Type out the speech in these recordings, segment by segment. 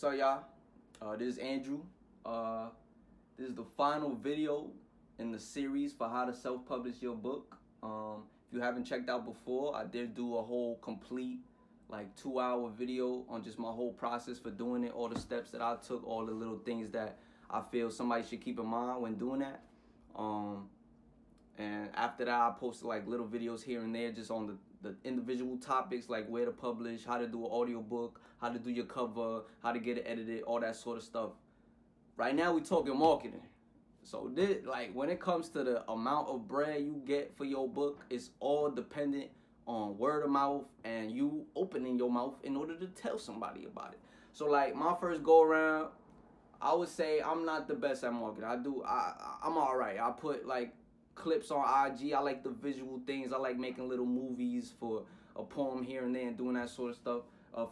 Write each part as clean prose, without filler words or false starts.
So y'all, this is Andrew. This is the final video in the series for how to self-publish your book. If you haven't checked out before, I did do a whole complete like 2-hour video on just my whole process for doing it, all the steps that I took, all the little things that I feel somebody should keep in mind when doing that. And after that, I posted like little videos here and there just on the individual topics, like where to publish, how to do an audio book, how to do your cover, how to get it edited, all that sort of stuff. Right now we talking marketing. So this, like when it comes to the amount of bread you get for your book, it's all dependent on word of mouth and you opening your mouth in order to tell somebody about it. So like my first go around, I would say I'm not the best at marketing. I'm all right. I put like clips on IG. I like the visual things. I like making little movies for a poem here and there and doing that sort of stuff.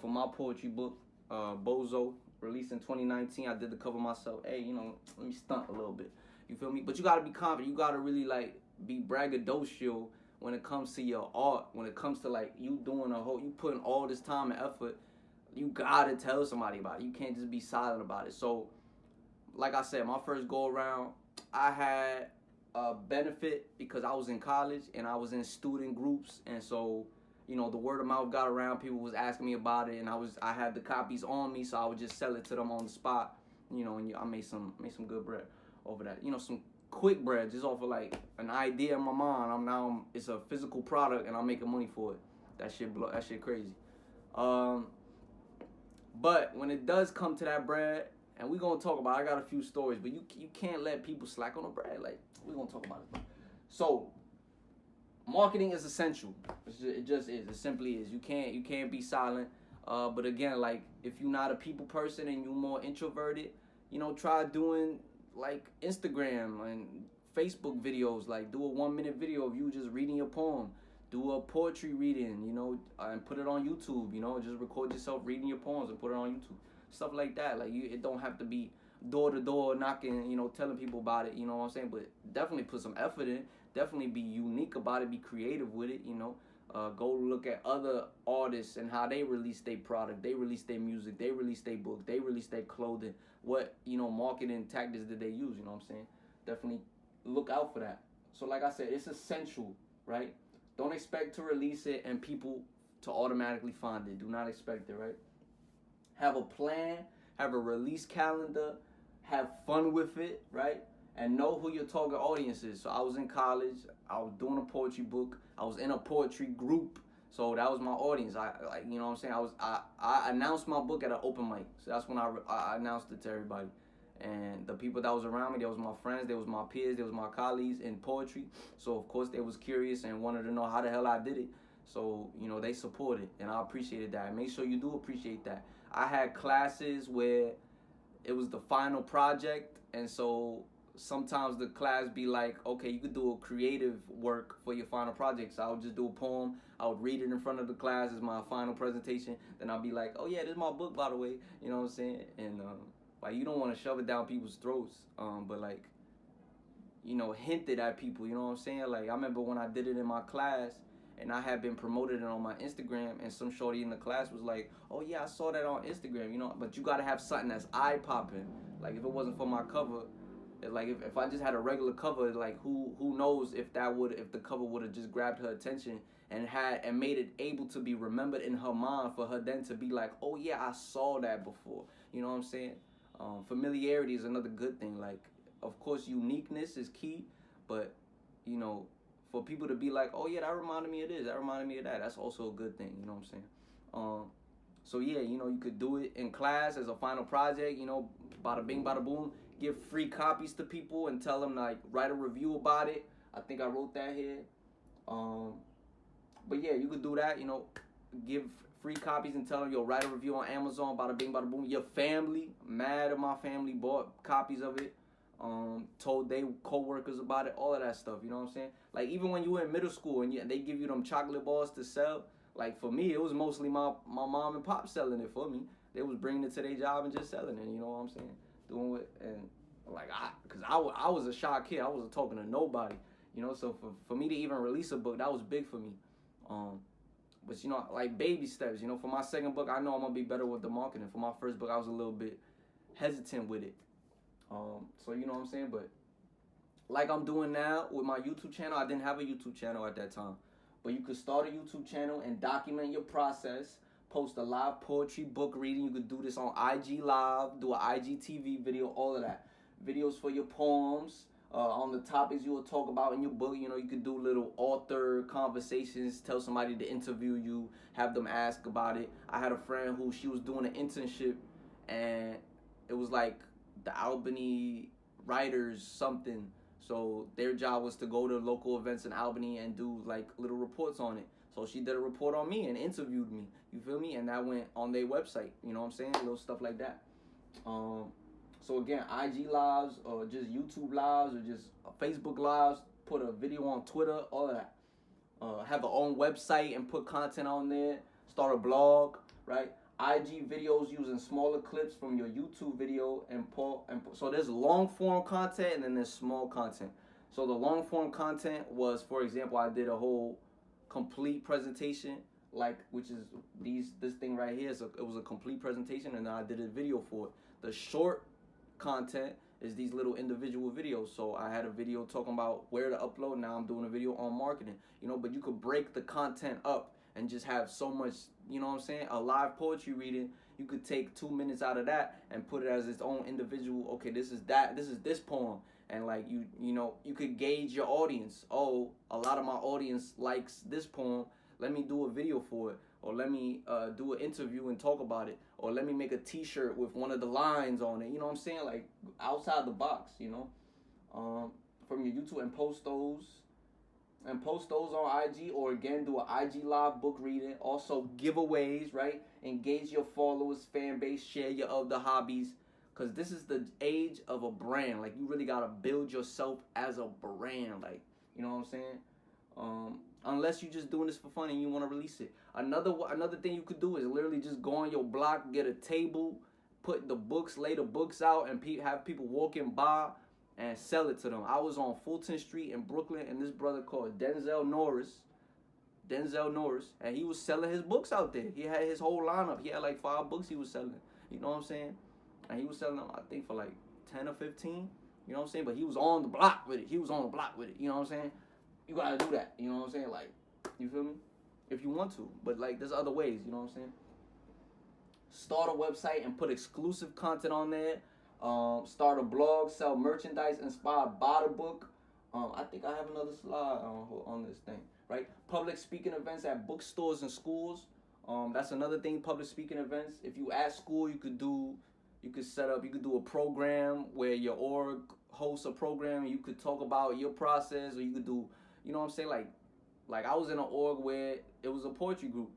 For my poetry book, Bozo, released in 2019, I did the cover myself. Hey, let me stunt a little bit. You feel me? But you gotta be confident. You gotta really like be braggadocio when it comes to your art. When it comes to like you doing you putting all this time and effort. You gotta tell somebody about it. You can't just be silent about it. So, like I said, my first go around, I had a benefit because I was in college and I was in student groups, and so the word of mouth got around. People was asking me about it, and I had the copies on me, so I would just sell it to them on the spot. And I made some good bread over that. Some quick bread just off of like an idea in my mind. It's a physical product, and I'm making money for it. That shit crazy. But when it does come to that bread, and we're gonna talk about it, I got a few stories, but you can't let people slack on the bread. Like, we're gonna talk about it. So marketing is essential. It just is. It simply is. You can't be silent. But again, like if you're not a people person and you're more introverted, try doing like Instagram and Facebook videos. Like do a 1-minute video of you just reading your poem. Do a poetry reading, and put it on YouTube. Just record yourself reading your poems and put it on YouTube. Stuff like that. Like it don't have to be door to door knocking, telling people about it. You know what I'm saying? But definitely put some effort in. Definitely be unique about it. Be creative with it. Go look at other artists and how they release their product. They release their music. They release their book. They release their clothing. What marketing tactics did they use? You know what I'm saying? Definitely look out for that. So like I said, it's essential, right? Don't expect to release it and people to automatically find it. Do not expect it, right? Have a plan, have a release calendar, have fun with it, right? And know who your target audience is. So I was in college, I was doing a poetry book, I was in a poetry group, so that was my audience. I announced my book at an open mic. So that's when I announced it to everybody. And the people that was around me, they was my friends, they was my peers, they was my colleagues in poetry. So of course they was curious and wanted to know how the hell I did it. So, they supported, and I appreciated that. Make sure you do appreciate that. I had classes where it was the final project, and so sometimes the class be like, okay, you could do a creative work for your final project. So I would just do a poem, I would read it in front of the class as my final presentation, then I'll be like, oh yeah, this is my book, by the way, you know what I'm saying? And like, you don't want to shove it down people's throats, but like, hint it at people, you know what I'm saying? Like, I remember when I did it in my class, and I had been promoted it on my Instagram, and some shorty in the class was like, oh yeah, I saw that on Instagram, but you gotta have something that's eye-popping. Like, if it wasn't for my cover, like if I just had a regular cover, like who knows if the cover would have just grabbed her attention and made it able to be remembered in her mind for her then to be like, oh yeah, I saw that before. You know what I'm saying? Familiarity is another good thing. Like, of course, uniqueness is key, but for people to be like, oh yeah, that reminded me of this, that reminded me of that, that's also a good thing, you know what I'm saying? So yeah, you could do it in class as a final project, bada bing, bada boom, give free copies to people and tell them like, write a review about it. I think I wrote that here. But yeah, you could do that, give free copies and tell them, yo, write a review on Amazon, bada bing, bada boom. Your family, mad of my family, bought copies of it. Told they co-workers about it, all of that stuff, you know what I'm saying? Like, even when you were in middle school and they give you them chocolate bars to sell, like, for me, it was mostly my mom and pop selling it for me. They was bringing it to their job and just selling it, you know what I'm saying? Doing it, and, like, because I was a shy kid. I wasn't talking to nobody, so for me to even release a book, that was big for me. But you know, like baby steps. You know, for my second book, I know I'm gonna be better with the marketing. For my first book, I was a little bit hesitant with it. So you know what I'm saying. But like I'm doing now with my YouTube channel, I didn't have a YouTube channel at that time. But you could start a YouTube channel and document your process. Post a live poetry book reading. You could do this on IG Live, do an IGTV video, all of that. Videos for your poems, on the topics you will talk about in your book. You know, you could do little author conversations, tell somebody to interview you, have them ask about it. I had a friend who she was doing an internship, and it was like the Albany writers something. So their job was to go to local events in Albany and do like little reports on it. So she did a report on me and interviewed me. You feel me? And that went on their website. You know what I'm saying? Little stuff like that. So again, IG lives or just YouTube lives or just Facebook lives. Put a video on Twitter. All of that. Have our own website and put content on there. Start a blog, right? IG videos using smaller clips from your YouTube video so there's long form content and then there's small content. So the long form content was, for example, I did a whole complete presentation, like which is this thing right here. So it was a complete presentation, and then I did a video for it. The short content is these little individual videos. So I had a video talking about where to upload. Now I'm doing a video on marketing. You know, but you could break the content up and just have so much, you know what I'm saying? A live poetry reading, you could take 2 minutes out of that and put it as its own individual. Okay, this is this poem. And like you know, you could gauge your audience. Oh, a lot of my audience likes this poem. Let me do a video for it. Or let me do an interview and talk about it. Or let me make a t-shirt with one of the lines on it. You know what I'm saying? Like outside the box, you know. From your YouTube and post those on IG, or again do an IG live book reading. Also giveaways, right? Engage your followers, fan base, share your other hobbies, because this is the age of a brand. Like you really gotta build yourself as a brand, like, you know what I'm saying? Unless you're just doing this for fun and you want to release it. Another thing you could do is literally just go on your block, get a table, lay the books out, and have people walking by and sell it to them. I was on Fulton Street in Brooklyn, and this brother called Denzel Norris, and he was selling his books out there. He had his whole lineup. He had like 5 books he was selling. You know what I'm saying? And he was selling them, I think, for like 10 or 15. You know what I'm saying? But he was on the block with it. You know what I'm saying? You gotta do that. You know what I'm saying? Like, you feel me? If you want to. But like, there's other ways. You know what I'm saying? Start a website and put exclusive content on there. Start a blog, sell merchandise inspired by the book. I think I have another slide on this thing, right? Public speaking events at bookstores and schools. That's another thing, public speaking events. If you at school, you could do a program where your org hosts a program and you could talk about your process, or you could do, you know what I'm saying? Like I was in an org where it was a poetry group.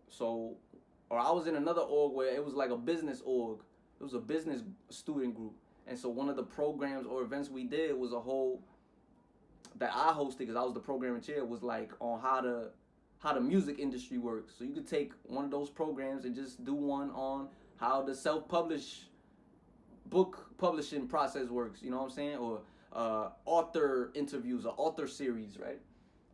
So, or I was in another org where it was like a business org. It was a business student group. And so one of the programs or events we did was a whole, that I hosted because I was the programming chair, was like on how the music industry works. So you could take one of those programs and just do one on how the self-publish book publishing process works, you know what I'm saying? Or author interviews or author series, right?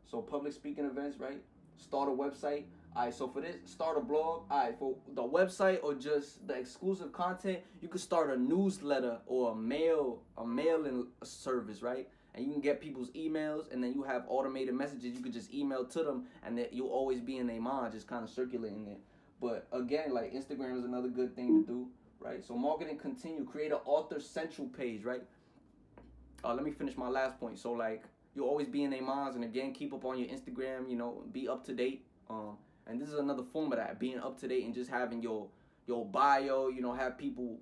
So public speaking events, right? Start a website. All right, so for this, start a blog. All right, for the website or just the exclusive content, you could start a newsletter or a mailing service, right? And you can get people's emails, and then you have automated messages. You could just email to them, and that you'll always be in their mind, just kind of circulating there. But again, like Instagram is another good thing to do, right? So marketing continue. Create an author central page, right? Let me finish my last point. So like, you'll always be in their minds, and again, keep up on your Instagram. You know, be up to date. And this is another form of that, being up to date and just having your bio, you know, have people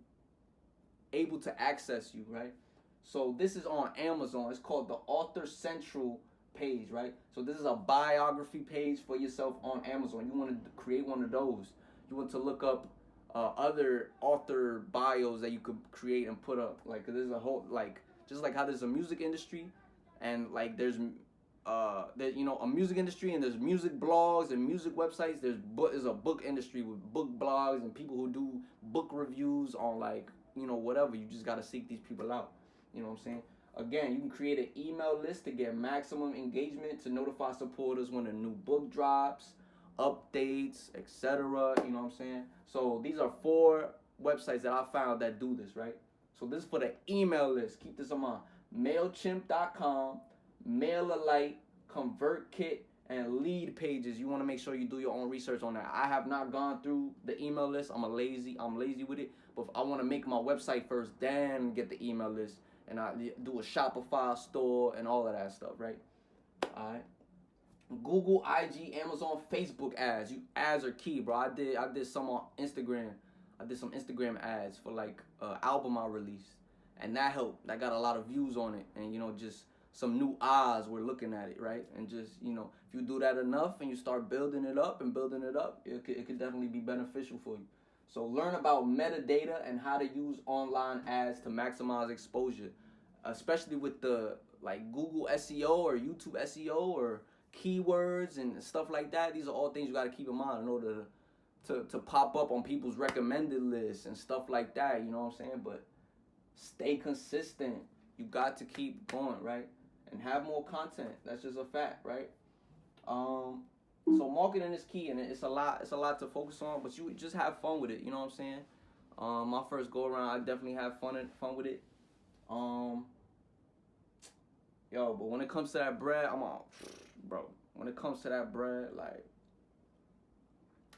able to access you, right? So this is on Amazon. It's called the Author Central page, right? So this is a biography page for yourself on Amazon. You want to create one of those. You want to look up other author bios that you could create and put up. Like, there's a whole, like, just like how there's a music industry, and like there's you know, a music industry, and there's music blogs and music websites. There's a book industry with book blogs and people who do book reviews on, like, you know, whatever. You just got to seek these people out. You know what I'm saying? Again, you can create an email list to get maximum engagement, to notify supporters when a new book drops. updates, etc. You know what I'm saying? So these are 4 websites that I found that do this, right? So this is for the email list. Keep this in mind. MailChimp.com, MailerLite, ConvertKit, and Lead Pages. You want to make sure you do your own research on that. I have not gone through the email list. I'm lazy with it. But I want to make my website first, then get the email list, and I do a Shopify store and all of that stuff, right? All right. Google, IG, Amazon, Facebook ads. Ads are key, bro. I did some on Instagram. I did some Instagram ads for like album I released, and that helped. That got a lot of views on it, and just some new eyes were looking at it, right? And just if you do that enough and you start building it up, it could definitely be beneficial for you. So learn about metadata and how to use online ads to maximize exposure, especially with the like Google SEO or YouTube SEO or keywords and stuff like that. These are all things you got to keep in mind in order to pop up on people's recommended lists and stuff like that. You know what I'm saying? But stay consistent. You got to keep going, right? And have more content. That's just a fact, right? So marketing is key, and it's a lot to focus on, but you just have fun with it. You know what I'm saying? My first go around, I definitely have fun with it. But when it comes to that bread, bro. When it comes to that bread, like,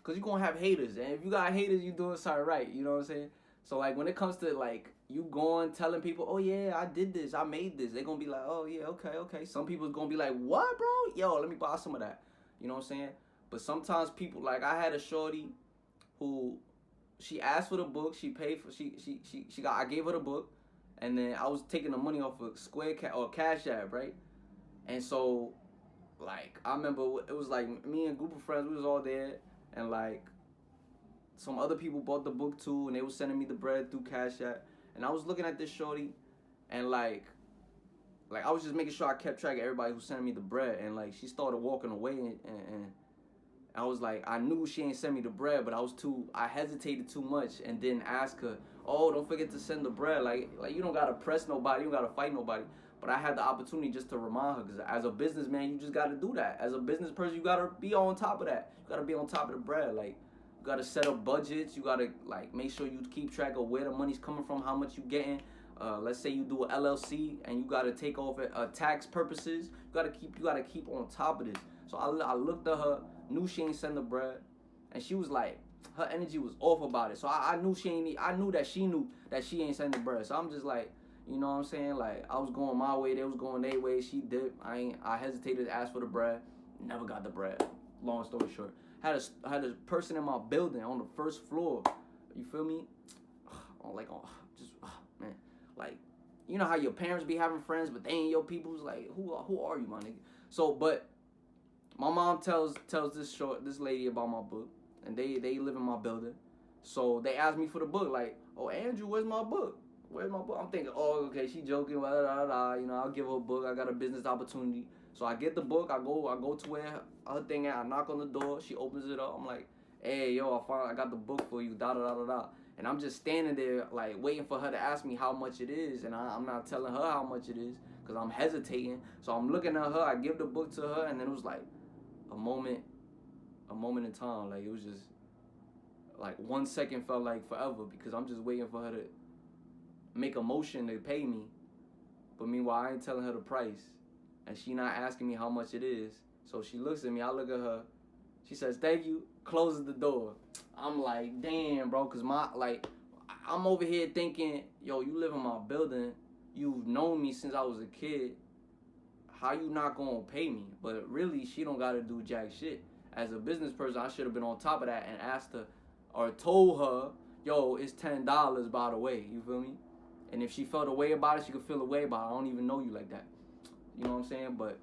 cause you're gonna have haters, and if you got haters, you doing something right. You know what I'm saying? So like when it comes to like you going telling people, oh yeah, I did this, I made this, they're gonna be like, oh yeah, okay. Some people's gonna be like, what, bro? Yo, let me buy some of that. You know what I'm saying? But sometimes people, like I had a shorty who she asked for the book, she paid for I gave her the book, and then I was taking the money off of or Cash App, right? And so like I remember it was like me and a group of friends, we was all there, and like some other people bought the book too, and they was sending me the bread through Cash App, and I was looking at this shorty, and like I was just making sure I kept track of everybody who sent me the bread, and like she started walking away, and I was like, I knew she ain't send me the bread, but I hesitated too much and didn't ask her, oh, don't forget to send the bread. Like you don't gotta press nobody, you don't gotta fight nobody. But I had the opportunity just to remind her, because as a businessman, you just gotta do that. As a business person, you gotta be on top of that. You gotta be on top of the bread. Like, you gotta set up budgets. You gotta like make sure you keep track of where the money's coming from, how much you getting. Let's say you do an LLC and you gotta take off tax purposes. You gotta keep on top of this. So I looked at her, knew she ain't send the bread, and she was like, her energy was off about it. So I knew that she knew that she ain't send the bread. So I'm just like, you know what I'm saying? Like I was going my way, they was going their way. She dipped. I hesitated to ask for the bread. Never got the bread. Long story short, had a person in my building on the first floor. You feel me? Man, like you know how your parents be having friends, but they ain't your people's. Like who are you, my nigga? So, but my mom tells this lady about my book, and they live in my building. So they asked me for the book. Like, oh Andrew, where's my book? Where's my book? I'm thinking, oh, okay, she joking, you know, I'll give her a book. I got a business opportunity. So I get the book, I go to where her thing at, I knock on the door, she opens it up. I'm like, hey, yo, I got the book for you, And I'm just standing there, like, waiting for her to ask me how much it is, and I'm not telling her how much it is, because I'm hesitating. So I'm looking at her, I give the book to her, and then it was like a moment in time. Like, it was just, like, 1 second felt like forever, because I'm just waiting for her to make a motion to pay me, but meanwhile I ain't telling her the price, and she not asking me how much it is. So she looks at me, I look at her, she says thank you, closes the door. I'm like, damn, bro, because I'm over here thinking, yo, you live in my building, you've known me since I was a kid, how you not gonna pay me? But really, she don't gotta do jack shit. As a business person, I should have been on top of that and asked her or told her, yo, it's $10 by the way, you feel me? And if she felt a way about it, she could feel a way about it. I don't even know you like that. You know what I'm saying? But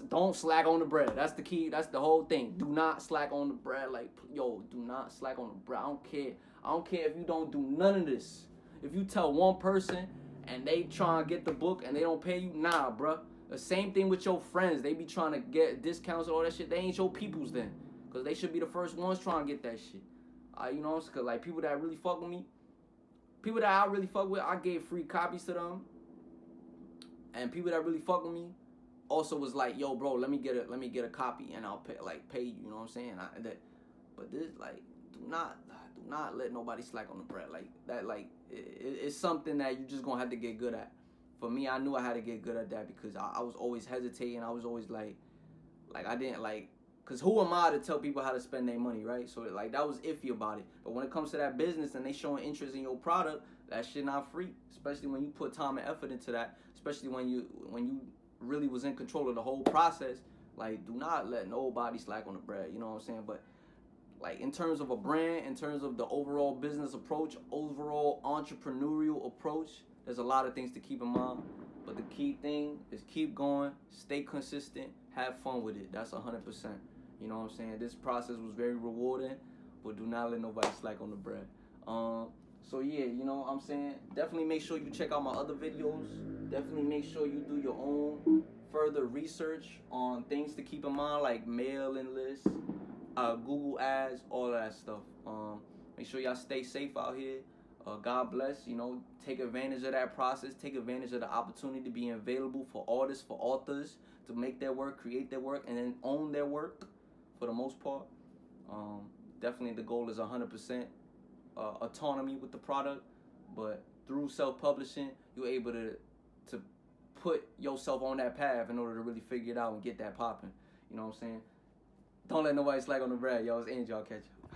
don't slack on the bread. That's the key. That's the whole thing. Do not slack on the bread. Like, yo, do not slack on the bread. I don't care if you don't do none of this. If you tell one person and they try to get the book and they don't pay you, nah, bruh. The same thing with your friends. They be trying to get discounts and all that shit. They ain't your peoples then. Because they should be the first ones trying to get that shit. You know, because like people that really fuck with me, people that I really fuck with, I gave free copies to them. And people that really fuck with me, also was like, yo, bro, let me get a copy and I'll pay you. You know what I'm saying? But this, like, do not let nobody slack on the bread like that. Like, it's something that you just gonna have to get good at. For me, I knew I had to get good at that because I was always hesitating. I was always like I didn't like. Cause who am I to tell people how to spend their money, right? So like that was iffy about it. But when it comes to that business and they showing interest in your product, that shit not free. Especially when you put time and effort into that. Especially when you really was in control of the whole process. Like, do not let nobody slack on the bread. You know what I'm saying? But like in terms of a brand, in terms of the overall business approach, overall entrepreneurial approach, there's a lot of things to keep in mind. But the key thing is keep going, stay consistent, have fun with it. That's 100%. You know what I'm saying? This process was very rewarding, but do not let nobody slack on the bread. So yeah, you know what I'm saying? Definitely make sure you check out my other videos. Definitely make sure you do your own further research on things to keep in mind, like mailing lists, Google ads, all that stuff. Make sure y'all stay safe out here. God bless. You know, take advantage of that process. Take advantage of the opportunity to be available for artists, for authors, to make their work, create their work, and then own their work for the most part. Definitely the goal is 100% autonomy with the product, but through self-publishing, you're able to put yourself on that path in order to really figure it out and get that popping. You know what I'm saying? Don't let nobody slack on the bread, y'all. It's Angel. I'll catch you.